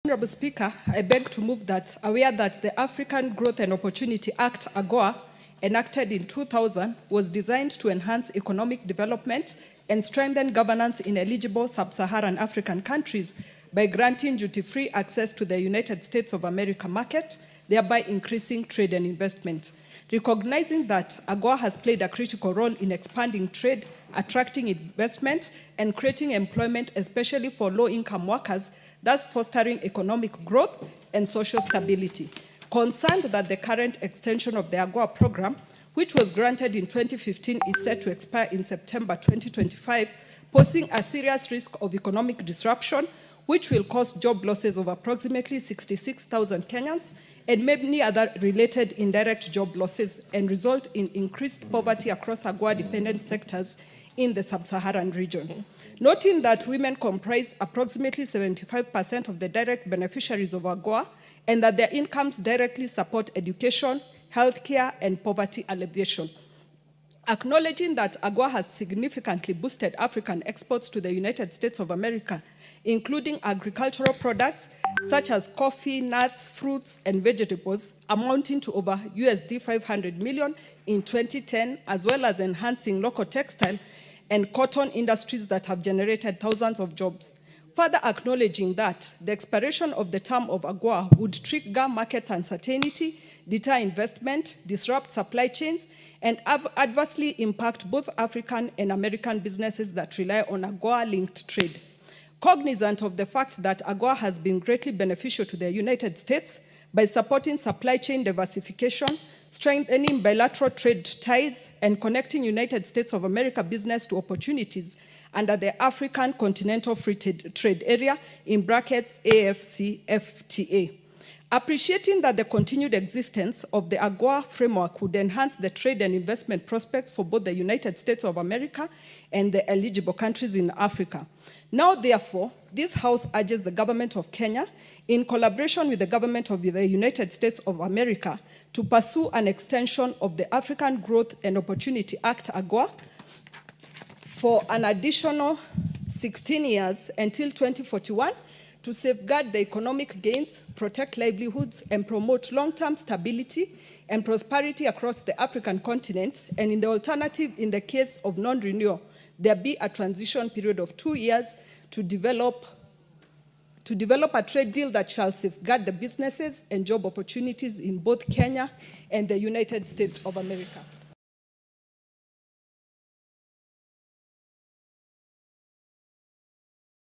Honorable Speaker, I beg to move that, aware that the African Growth and Opportunity Act, AGOA, enacted in 2000, was designed to enhance economic development and strengthen governance in eligible sub-Saharan African countries by granting duty-free access to the United States of America market, thereby increasing trade and investment. Recognizing that AGOA has played a critical role in expanding trade, attracting investment, and creating employment, especially for low-income workers, thus fostering economic growth and social stability. Concerned that the current extension of the AGOA program, which was granted in 2015, is set to expire in September 2025, posing a serious risk of economic disruption, which will cause job losses of approximately 66,000 Kenyans and many other related indirect job losses, and result in increased poverty across AGOA-dependent sectors in the sub-Saharan region. Noting that women comprise approximately 75% of the direct beneficiaries of AGOA, and that their incomes directly support education, healthcare, and poverty alleviation. Acknowledging that AGOA has significantly boosted African exports to the United States of America, including agricultural products such as coffee, nuts, fruits, and vegetables, amounting to over USD 500 million in 2010, as well as enhancing local textile and cotton industries that have generated thousands of jobs. Further acknowledging that the expiration of the term of AGOA would trigger market uncertainty, deter investment, disrupt supply chains, and adversely impact both African and American businesses that rely on AGOA-linked trade. Cognizant of the fact that AGOA has been greatly beneficial to the United States by supporting supply chain diversification, strengthening bilateral trade ties, and connecting United States of America business to opportunities under the African Continental Free Trade Area, in brackets AFCFTA. Appreciating that the continued existence of the AGOA framework would enhance the trade and investment prospects for both the United States of America and the eligible countries in Africa. Now, therefore, this House urges the government of Kenya, in collaboration with the government of the United States of America, to pursue an extension of the African Growth and Opportunity Act, AGOA, for an additional 16 years until 2041 to safeguard the economic gains, protect livelihoods, and promote long-term stability and prosperity across the African continent, and in the alternative, in the case of non-renewal, there be a transition period of 2 years to develop a trade deal that shall safeguard the businesses and job opportunities in both Kenya and the United States of America.